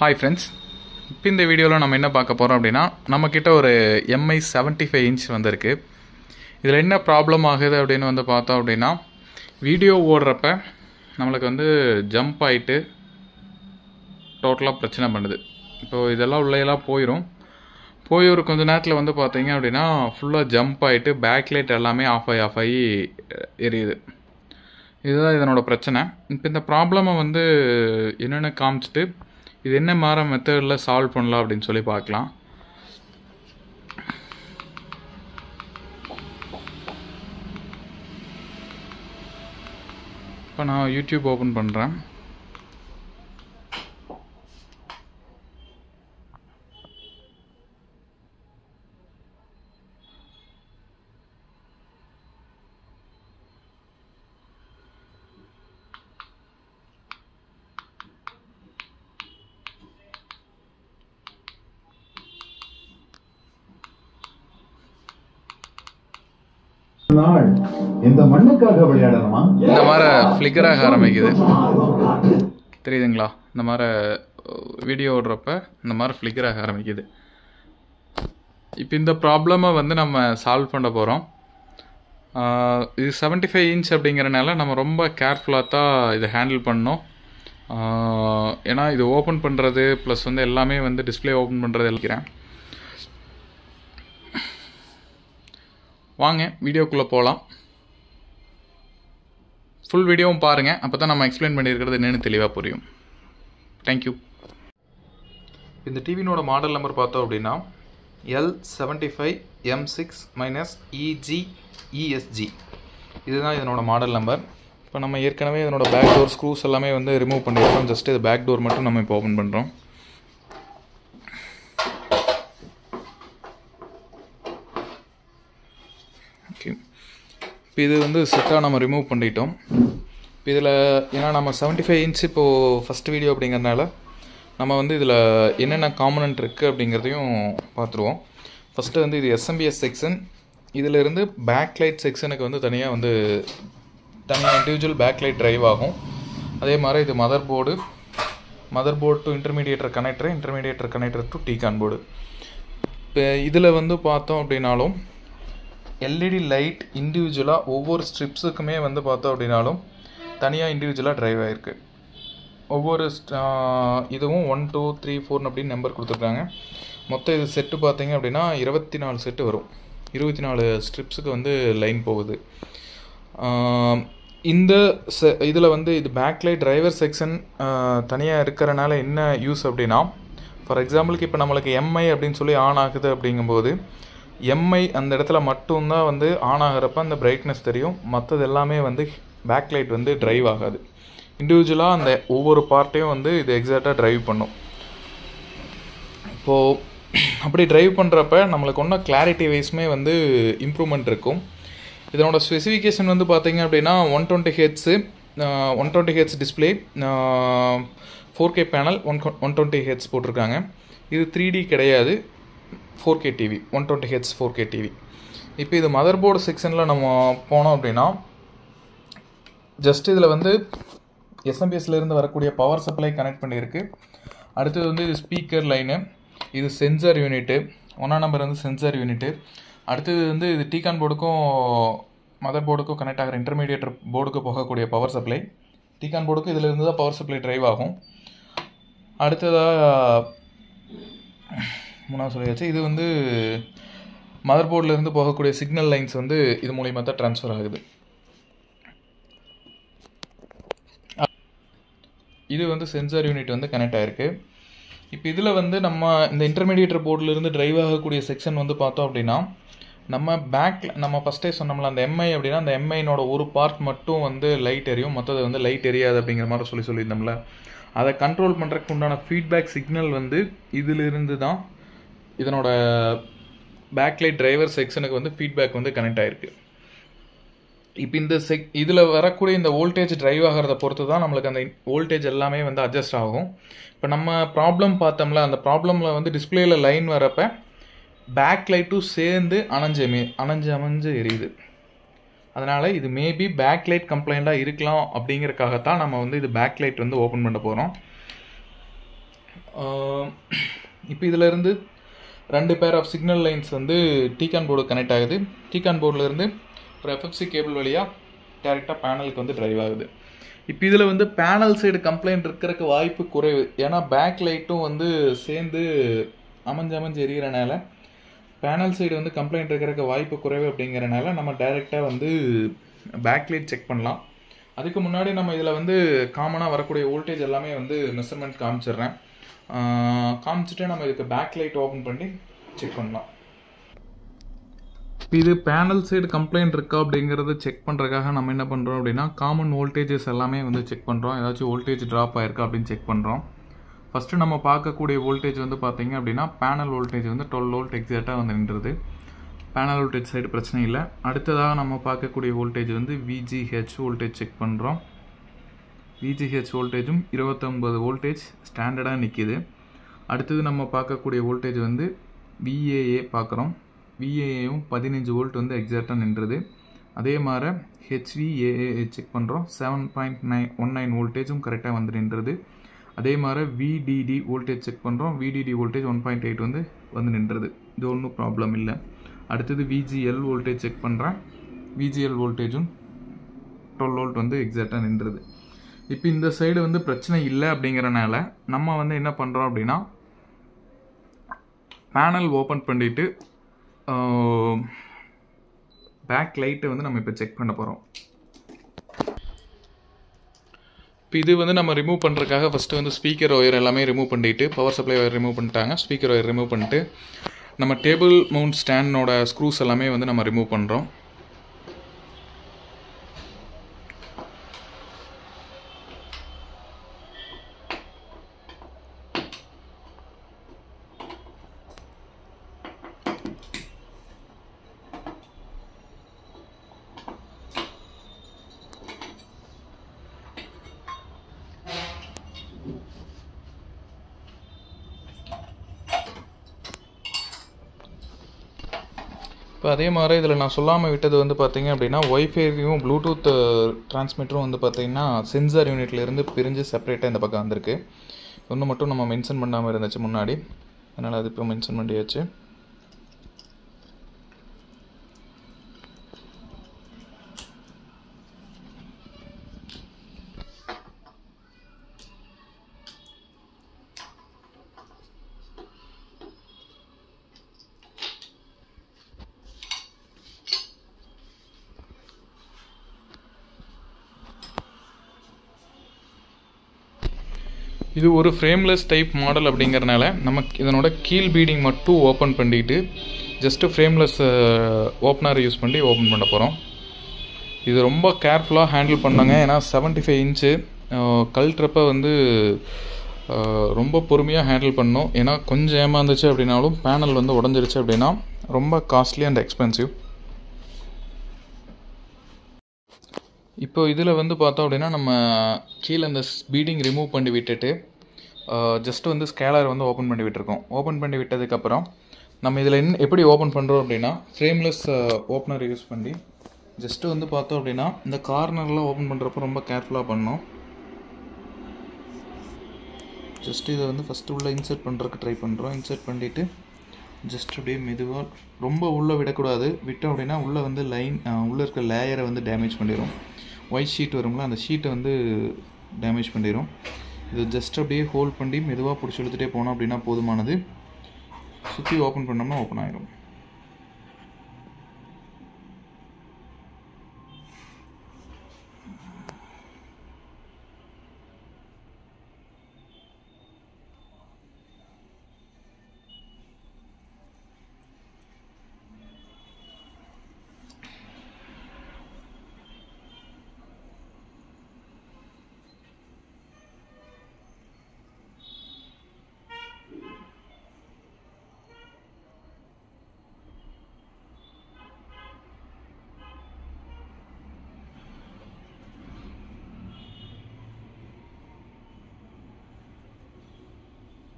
Hi friends, இப்போ இந்த வீடியோவில் நம்ம என்ன பார்க்க போகிறோம் அப்படின்னா நம்மக்கிட்ட ஒரு MI 75 inch வந்திருக்கு. இதில் என்ன ப்ராப்ளம் ஆகுது அப்படின்னு வந்து பார்த்தோம் அப்படின்னா வீடியோ ஓடுறப்ப நம்மளுக்கு வந்து ஜம்ப் ஆகிட்டு டோட்டலாக பிரச்சனை பண்ணுது. இப்போது இதெல்லாம் உள்ளேயெல்லாம் போய் ஒரு கொஞ்சம் நேரத்தில் வந்து பார்த்தீங்க அப்படின்னா ஃபுல்லாக ஜம்ப் ஆகிட்டு பேக்லைட் எல்லாமே ஆஃப் ஆகி எரியுது. இதுதான் இதனோட பிரச்சனை. இப்போ இந்த ப்ராப்ளமை வந்து என்னென்ன காமிச்சிட்டு இது என்ன மாதிரி மெத்தடில் சால்வ் பண்ணலாம் அப்படின்னு சொல்லி பார்க்கலாம். இப்போ நான் யூடியூப் ஓப்பன் பண்ணுறேன். இந்த மண்ணுக்காக விளையாடணுமா? இந்த மாதிரி ஃப்ளிக்கராக ஆரம்பிக்குது, தெரியுதுங்களா? இந்த மாதிரி வீடியோ ஓடுறப்ப இந்த மாதிரி ஃப்ளிக்கராக ஆரம்பிக்குது. இப்போ இந்த ப்ராப்ளமை வந்து நம்ம சால்வ் பண்ண போகிறோம். இது 75 inch அப்படிங்கிறனால நம்ம ரொம்ப கேர்ஃபுல்லாக தான் இதை ஹேண்டில் பண்ணோம். ஏன்னா இது ஓப்பன் பண்ணுறது ப்ளஸ் வந்து எல்லாமே வந்து டிஸ்பிளே ஓப்பன் பண்ணுறது எழுக்கிறேன். வாங்க வீடியோக்குள்ளே போகலாம். ஃபுல் வீடியோவும் பாருங்கள், அப்போ தான் நம்ம எக்ஸ்பிளைன் பண்ணியிருக்கிறது என்னென்னு தெளிவாக புரியும். தேங்க்யூ. இந்த டிவினோட மாடல் நம்பர் பார்த்தோம் அப்படின்னா L75M6-EG-ESG. இதுதான் இதனோட மாடல் நம்பர். இப்போ நம்ம ஏற்கனவே இதனோட பேக் டோர் ஸ்க்ரூஸ் எல்லாமே வந்து ரிமூவ் பண்ணியிருக்கோம். ஜஸ்ட் இது பேக் டோர் மட்டும் நம்ம இப்போ ஓப்பன் பண்ணுறோம். ஓகே, இப்போ இது வந்து செட்டாக நம்ம ரிமூவ் பண்ணிட்டோம். இப்போ இதில் ஏன்னா நம்ம 75 inch இப்போது ஃபஸ்ட் வீடியோ அப்படிங்கிறதுனால நம்ம வந்து இதில் என்னென்ன காம்பனண்ட் இருக்குது அப்படிங்கிறதையும் பார்த்துருவோம். ஃபஸ்ட்டு வந்து இது SMBS செக்ஷன். இதிலிருந்து பேக்லைட் செக்ஷனுக்கு வந்து தனியாக இண்டிவிஜுவல் பேக்லைட் ட்ரைவ் ஆகும். அதே மாதிரி இது mother board to intermediator connector to டிகான் போர்டு. இப்போ இதில் வந்து பார்த்தோம் அப்படின்னாலும் LED லைட் இண்டிவிஜுவலாக ஒவ்வொரு ஸ்ட்ரிப்ஸுக்குமே வந்து பார்த்தோம் அப்படின்னாலும் தனியாக இண்டிவிஜுவலாக ட்ரைவ் ஆகிருக்கு. ஒவ்வொரு இதுவும் 1 2 3 4 அப்படின்னு நம்பர் கொடுத்துருக்காங்க. மொத்தம் இது செட்டு பார்த்தீங்க அப்படின்னா 24 செட்டு வரும். 24 ஸ்ட்ரிப்ஸுக்கு வந்து லைன் போகுது. இந்த இதில் வந்து இது பேக்லைட் டிரைவர் செக்ஷன் தனியாக இருக்கிறனால என்ன யூஸ் அப்படின்னா, ஃபார் எக்ஸாம்பிளுக்கு இப்போ நம்மளுக்கு MI அப்படின்னு சொல்லி ஆன் ஆகுது அப்படிங்கும்போது MI அந்த இடத்துல மட்டும்தான் வந்து ஆன் ஆகிறப்ப அந்த பிரைட்னஸ் தெரியும். மற்றது எல்லாமே வந்து பேக்லைட் வந்து ட்ரைவ் ஆகாது. இண்டிவிஜுவலாக அந்த ஒவ்வொரு பார்ட்டையும் வந்து இது எக்ஸாக்டாக ட்ரைவ் பண்ணும். இப்போது அப்படி ட்ரைவ் பண்ணுறப்ப நம்மளுக்கு ஒன்றும் கிளாரிட்டி வைஸ்மே வந்து இம்ப்ரூவ்மெண்ட் இருக்கும். இதனோட ஸ்பெசிஃபிகேஷன் வந்து பார்த்தீங்க அப்படின்னா 120 Hz display, 4K panel, 120 Hz போட்டிருக்காங்க. இது 3D கிடையாது, 4K TV, 120 Hz 4K TV. இப்போ இது மதர் போர்டு செக்ஷனில் நம்ம போனோம் அப்படின்னா ஜஸ்ட் இதில் வந்து SMBSலேருந்து வரக்கூடிய பவர் சப்ளை கனெக்ட் பண்ணியிருக்கு. அடுத்தது வந்து இது ஸ்பீக்கர் லைனு, இது சென்சார் யூனிட்டு, 1ஆம் நம்பர் வந்து சென்சார் யூனிட்டு. அடுத்தது வந்து இது டிகான் போர்டுக்கும் மதர் போர்டுக்கும் கனெக்ட் ஆகிற இன்டர்மீடியேட்டர் போர்டுக்கு போகக்கூடிய பவர் சப்ளை. டிகான் போர்டுக்கு இதில் இருந்து தான் பவர் சப்ளை ட்ரைவ் ஆகும். அடுத்ததாக மூணாவது சொல்லியாச்சு, இது வந்து மதர் போர்டிலேருந்து போகக்கூடிய சிக்னல் லைன்ஸ் வந்து இது மூலிமா தான் ட்ரான்ஸ்ஃபர் ஆகுது. இது வந்து சென்சார் யூனிட் வந்து கனெக்ட் ஆகிருக்கு. இப்போ இதில் வந்து நம்ம இந்த இன்டர்மீடியேட்டர் போர்டிலிருந்து ட்ரைவ் ஆகக்கூடிய செக்ஷன் வந்து பார்த்தோம் அப்படின்னா நம்ம ஃபஸ்ட்டே சொன்னோம்ல அந்த MI அப்படின்னா அந்த MIனோட ஒரு பார்ட் மட்டும் வந்து லைட் எரியும், மற்றது வந்து லைட் எரியாது அப்படிங்கிற மாதிரி சொல்லியிருந்தோம்ல. அதை கண்ட்ரோல் பண்ணுறதுக்கு உண்டான ஃபீட்பேக் சிக்னல் வந்து இதிலிருந்து தான் இதனோட பேக்லைட் டிரைவர் செக்ஷனுக்கு வந்து ஃபீட்பேக் வந்து கனெக்ட் ஆகிருக்கு. இப்போ இந்த இதில் வரக்கூடிய இந்த வோல்டேஜ் ட்ரைவ் ஆகிறத பொறுத்து தான் நம்மளுக்கு அந்த வோல்டேஜ் எல்லாமே வந்து அட்ஜஸ்ட் ஆகும். இப்போ நம்ம ப்ராப்ளம் பார்த்தோம்ல, அந்த ப்ராப்ளமில் வந்து டிஸ்பிளேயில் லைன் வரப்போ பேக்லைட்டும் சேர்ந்து அணைஞ்சு எரியுது. அதனால் இது மேபி பேக்லைட் கம்ப்ளைண்ட்டாக இருக்கலாம் அப்படிங்கிறக்காகத்தான் நம்ம வந்து இது பேக்லைட் வந்து ஓப்பன் பண்ண போகிறோம். இப்போ இதிலேருந்து 2 பேர் ஆஃப் சிக்னல் லைன்ஸ் வந்து டிகான் போர்டு கனெக்ட் ஆகுது. டிகான் போர்டிலேருந்து ஒரு எஃப்எஃப்சி கேபிள் வழியாக டேரெக்டாக பேனலுக்கு வந்து ட்ரைவ் ஆகுது. இப்போ இதில் வந்து பேனல் சைடு கம்ப்ளைண்ட் இருக்கிறதுக்கு வாய்ப்பு குறைவு. ஏன்னா பேக் லைட்டும் வந்து சேர்ந்து அமைஞ்சு எரியறனால பேனல் சைடு வந்து கம்ப்ளைண்ட் இருக்கிறதுக்கு வாய்ப்பு குறைவு. அப்படிங்கிறனால நம்ம டைரெக்டாக வந்து பேக் லைட் செக் பண்ணலாம். அதுக்கு முன்னாடி நம்ம இதில் வந்து காமனாக வரக்கூடிய வோல்டேஜ் எல்லாமே வந்து மெஷர்மெண்ட் காமிச்சிடுறேன். காமிச்சிட்டு நம்ம இதுக்கு பேக் லைட் ஓப்பன் பண்ணி செக் பண்ணலாம். இது பேனல் சைடு கம்ப்ளைண்ட் இருக்கா அப்படிங்கிறத செக் பண்ணுறதுக்காக நம்ம என்ன பண்ணுறோம் அப்படின்னா காமன் வோல்டேஜஸ் எல்லாமே வந்து செக் பண்ணுறோம். ஏதாச்சும் வோல்டேஜ் ட்ராப் ஆயிருக்கா அப்படின்னு செக் பண்ணுறோம். ஃபஸ்ட்டு நம்ம பார்க்கக்கூடிய வோல்டேஜ் வந்து பார்த்தீங்க அப்படின்னா பேனல் வோல்டேஜ் வந்து 12 வோல்ட் எக்ஸாக்டாக வந்து நின்றுது. பேனல் வோல்டேஜ் சைடு பிரச்சனை இல்லை. அடுத்ததாக நம்ம பார்க்கக்கூடிய வோல்டேஜ் வந்து VGH வோல்டேஜ் செக் பண்ணுறோம். VGH வோல்டேஜும் 29 வோல்டேஜ் ஸ்டாண்டர்டாக நிற்கிது. அடுத்தது நம்ம பார்க்கக்கூடிய வோல்டேஜ் வந்து VAA பார்க்குறோம். VAAயும் 15 வோல்ட் வந்து எக்ஸாக்டாக நின்றுது. அதே மாதிரி HVAA செக் பண்ணுறோம். 7.19 வோல்டேஜும் கரெக்டாக வந்து நின்றுது. அதே மாதிரி VDD வோல்டேஜ் செக் பண்ணுறோம். VDD வோல்டேஜ் 1.8 வந்து நின்றுது. இது ஒன்றும் ப்ராப்ளம் இல்லை. அடுத்தது VGL வோல்டேஜ் செக் பண்ணுறேன். VGL வோல்டேஜும் 12 வோல்ட் வந்து எக்ஸாக்டாக நின்றுது. இப்போ இந்த சைடு வந்து பிரச்சனை இல்லை. அப்படிங்கிறனால நம்ம வந்து என்ன பண்ணுறோம் அப்படின்னா பேனல் ஓப்பன் பண்ணிவிட்டு பேக் லைட்டை வந்து நம்ம இப்போ செக் பண்ண போகிறோம். இப்போ இது வந்து நம்ம ரிமூவ் பண்ணுறதுக்காக ஃபஸ்ட்டு வந்து ஸ்பீக்கர் ஒயர் எல்லாமே ரிமூவ் பண்ணிவிட்டு பவர் சப்ளை ஒயர் ரிமூவ் பண்ணிட்டாங்க. ஸ்பீக்கர் ஒயர் ரிமூவ் பண்ணிட்டு நம்ம டேபிள் மவுண்ட் ஸ்டாண்டோட ஸ்க்ரூஸ் எல்லாமே வந்து நம்ம ரிமூவ் பண்ணுறோம். இப்போ அதே மாதிரி இதில் நான் சொல்லாமல் விட்டது வந்து பார்த்திங்க அப்படின்னா ஒய்ஃபையும் ப்ளூடூத் டிரான்ஸ்மிட்டரும் வந்து பார்த்திங்கன்னா சென்சார் யூனிட்லேருந்து பிரிஞ்சு செப்பரேட்டாக இந்த பக்கம் வந்திருக்கு. ஒன்று மட்டும் நம்ம மென்ஷன் பண்ணாமல் இருந்துச்சு முன்னாடி, அதனால் அது இப்போ மென்ஷன் பண்ணியாச்சு. இது ஒரு ஃப்ரேம்லெஸ் டைப் மாடல். அப்படிங்கிறனால நமக்கு இதனோட கீழ் பீடிங் மட்டும் ஓப்பன் பண்ணிட்டு ஜஸ்ட்டு ஃப்ரேம்லெஸ் ஓப்பனர் யூஸ் பண்ணி ஓப்பன் பண்ண போகிறோம். இது ரொம்ப கேர்ஃபுல்லாக ஹேண்டில் பண்ணாங்க. ஏன்னா 75 இன்ச்சு கழட்டுறப்ப வந்து ரொம்ப பொறுமையாக ஹேண்டில் பண்ணணும். ஏன்னா கொஞ்சம் ஏமாந்துச்சு அப்படின்னாலும் பேனல் வந்து உடஞ்சிருச்சு அப்படின்னா ரொம்ப காஸ்ட்லி அண்ட் எக்ஸ்பென்சிவ். இப்போ இதில் வந்து பார்த்தோம் அப்படின்னா நம்ம கீழே அந்த பீடிங் ரிமூவ் பண்ணி விட்டுட்டு ஜஸ்ட்டு வந்து ஸ்கேலர் வந்து ஓப்பன் பண்ணி விட்டுருக்கோம். ஓப்பன் பண்ணி விட்டதுக்கப்புறம் நம்ம இதில் எப்படி ஓப்பன் பண்ணுறோம் அப்படின்னா ஃப்ரேம்லெஸ் ஓப்பனர் யூஸ் பண்ணி ஜஸ்ட்டு வந்து பார்த்தோம் அப்படின்னா இந்த கார்னரில் ஓப்பன் பண்ணுறப்போ ரொம்ப கேர்ஃபுல்லாக பண்ணோம். ஜஸ்ட்டு இதை வந்து ஃபஸ்ட்டு உள்ளே இன்சர்ட் பண்ணுறதுக்கு ட்ரை பண்ணுறோம். இன்சர்ட் பண்ணிவிட்டு ஜஸ்ட் அப்படியே மெதுவாக ரொம்ப உள்ளே விடக்கூடாது. விட்டோம் அப்படின்னா உள்ளே வந்து உள்ளே இருக்க லேயரை வந்து டேமேஜ் பண்ணிடும். ஒயிட் ஷீட் வரும்ல, அந்த ஷீட்டை வந்து டேமேஜ் பண்ணிடும். இது ஜஸ்ட் அப்படியே ஹோல்ட் பண்ணி மெதுவாக பிடிச்சி இழுத்துகிட்டே போனோம் அப்படின்னா போதுமானது. சுற்றி ஓப்பன் பண்ணோம்னா ஓப்பன் ஆகிடும்.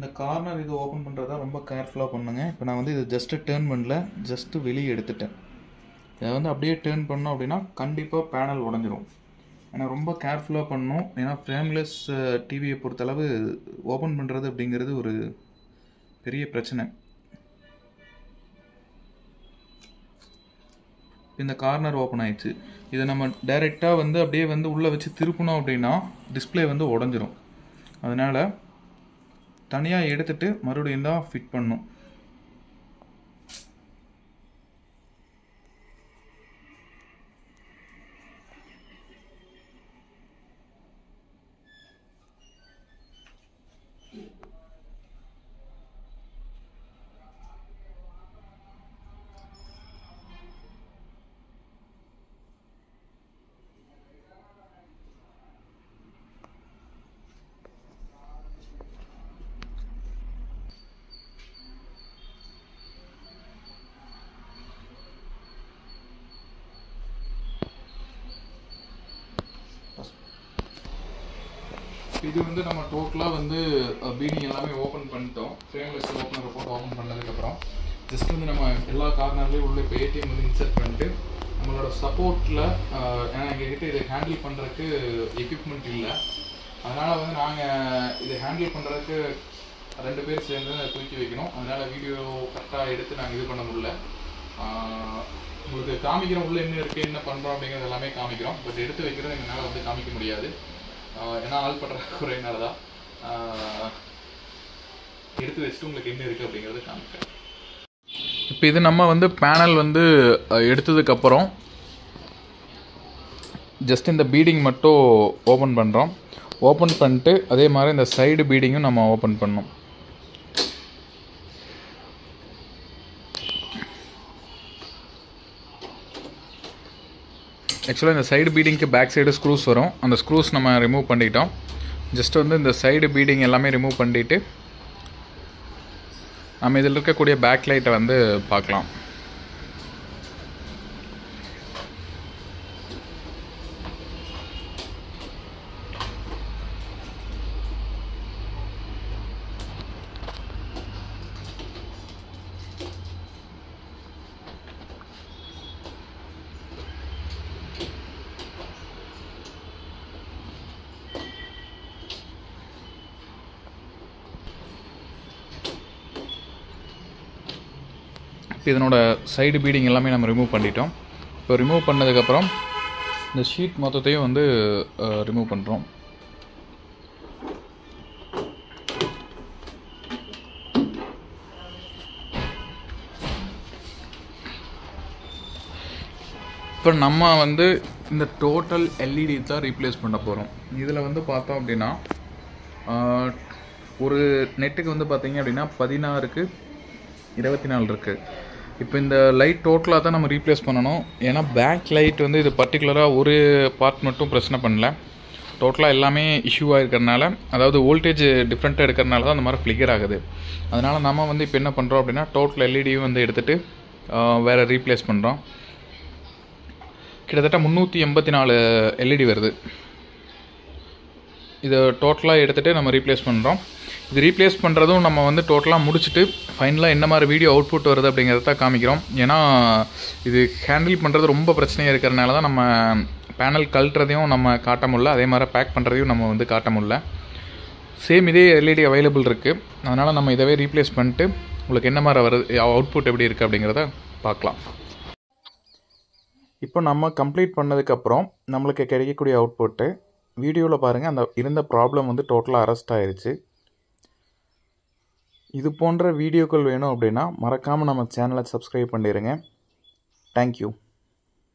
இந்த கார்னர் இது ஓப்பன் பண்ணுறதா ரொம்ப கேர்ஃபுல்லாக பண்ணுங்க. இப்போ நான் வந்து இது ஜஸ்ட்டு டேர்ன் பண்ணல, ஜஸ்ட்டு வெளியே எடுத்துட்டேன். இதை வந்து அப்படியே டேர்ன் பண்ணோம் அப்படின்னா கண்டிப்பாக பேனல் உடஞ்சிரும். ஆனால் ரொம்ப கேர்ஃபுல்லாக பண்ணணும். ஏன்னா ஃப்ரேம்லெஸ் டிவியை பொறுத்தளவு ஓப்பன் பண்ணுறது அப்படிங்கிறது ஒரு பெரிய பிரச்சனை. இந்த கார்னர் ஓப்பன் ஆயிடுச்சு. இதை நம்ம டைரெக்டாக வந்து அப்படியே வந்து உள்ளே வச்சு திருப்பணும் அப்படின்னா டிஸ்பிளே வந்து உடஞ்சிரும். அதனால் தனியாக எடுத்துகிட்டு மறுபடியும் தான் ஃபிட் பண்ணணும். இது வந்து நம்ம டோட்டலாக வந்து பீடிங் எல்லாமே ஓப்பன் பண்ணிட்டோம். ஃப்ரேம்லெஸ் ஓப்பனர் போட்டு ஓப்பன் பண்ணதுக்கப்புறம் ஜஸ்ட் வந்து நம்ம எல்லா கார்னர்லேயும் உள்ள இப்போ ஏடிஎம் வந்து இன்சர்ட் பண்ணிட்டு நம்மளோட சப்போர்ட்டில், ஏன்னா எங்ககிட்ட இதை ஹேண்டில் பண்ணுறதுக்கு எக்யூப்மெண்ட் இல்லை. அதனால் வந்து நாங்கள் இதை ஹேண்டில் பண்ணுறதுக்கு 2 பேர் சேர்ந்து அதை தூக்கி வைக்கணும். அதனால் வீடியோ கரெக்டாக எடுத்து நாங்கள் இது பண்ண முடியல. உங்களுக்கு காமிக்கிறோம் உள்ளே என்ன இருக்குது, என்ன பண்ணுறோம் அப்படிங்கிறது எல்லாமே காமிக்கிறோம். பட் எடுத்து வைக்கிறது எங்களால் வந்து காமிக்க முடியாது. ஏன்னா ஆள் படுற குறையினால தான் எடுத்து வச்சுட்டு உங்களுக்கு என்ன இருக்குது அப்படிங்கிறது காமிக்கிறேன். இப்போ இது நம்ம வந்து பேனல் வந்து எடுத்ததுக்கப்புறம் ஜஸ்ட் இந்த பீடிங் மட்டும் ஓப்பன் பண்ணுறோம். ஓப்பன் பண்ணிட்டு அதே மாதிரி இந்த சைடு பீடிங்கும் நம்ம ஓப்பன் பண்ணோம். ஆக்சுவலாக இந்த சைடு பீடிங்க்கு பேக் சைடு ஸ்க்ரூஸ் வரும். அந்த ஸ்க்ரூஸ் நம்ம ரிமூவ் பண்ணிட்டோம். ஜஸ்ட் வந்து இந்த சைடு பீடிங் எல்லாமே ரிமூவ் பண்ணிட்டு நம்ம இதில் இருக்கக்கூடிய பேக் லைட்டை வந்து பார்க்கலாம். இப்போ இதனோட சைடு பீடிங் எல்லாமே நம்ம ரிமூவ் பண்ணிட்டோம். இப்போ ரிமூவ் பண்ணதுக்கப்புறம் இந்த ஷீட் மொத்தத்தையும் வந்து ரிமூவ் பண்ணுறோம். இப்போ நம்ம வந்து இந்த டோட்டல் எல்இடி தான் ரீப்ளேஸ் பண்ண போகிறோம். இதில் வந்து பார்த்தோம் அப்படின்னா ஒரு நெட்டுக்கு வந்து பார்த்தீங்க அப்படின்னா 16க்கு 24 இருக்குது. இப்போ இந்த லைட் டோட்டலாக தான் நம்ம ரீப்ளேஸ் பண்ணணும். ஏன்னா பேக் லைட் வந்து இது பர்டிகுலராக ஒரு பார்ட் மட்டும் பிரச்சனை பண்ணல, டோட்டலாக எல்லாமே இஷ்யூவாக இருக்கிறனால, அதாவது வோல்டேஜ் டிஃப்ரெண்ட்டாக எடுக்கிறனால தான் அந்த மாதிரி ஃப்ளிகர் ஆகுது. அதனால் நம்ம வந்து இப்போ என்ன பண்ணுறோம் அப்படின்னா டோட்டல் எல்இடியும் வந்து எடுத்துகிட்டு வேறு ரீப்ளேஸ் பண்ணுறோம். கிட்டத்தட்ட 384 எல்இடி வருது. இதை டோட்டலாக எடுத்துகிட்டு நம்ம ரீப்ளேஸ் பண்ணுறோம். இது ரீப்ளேஸ் பண்ணுறதும் நம்ம வந்து டோட்டலாக முடிச்சுட்டு ஃபைனலாக என்ன மாதிரி வீடியோ அவுட்புட் வருது அப்படிங்கிறத தான் காமிக்கிறோம். ஏன்னா இது ஹேண்டில் பண்ணுறது ரொம்ப பிரச்சனையாக இருக்கிறனால தான் நம்ம பேனல் கழட்டுறதையும் நம்ம காட்ட முடியல, அதே மாதிரி பேக் பண்ணுறதையும் நம்ம வந்து காட்ட முடியல. சேம் இதே எல்இடி அவைலபிள் இருக்குது. அதனால் நம்ம இதவே ரீப்ளேஸ் பண்ணிட்டு உங்களுக்கு என்ன மாதிரி வருது, அவுட்புட் எப்படி இருக்குது அப்படிங்கிறத பார்க்கலாம். இப்போ நம்ம கம்ப்ளீட் பண்ணதுக்கப்புறம் நம்மளுக்கு கிடைக்கக்கூடிய அவுட்புட்டு வீடியோவில் பாருங்கள். அந்த இருந்த ப்ராப்ளம் வந்து டோட்டலாக அரெஸ்ட் ஆயிடுச்சு. இது போன்ற வீடியோக்கள் வேணும் அப்படின்னா மறக்காமல் நம்ம சேனலை சப்ஸ்கிரைப் பண்ணிடுங்க. தேங்க்யூ.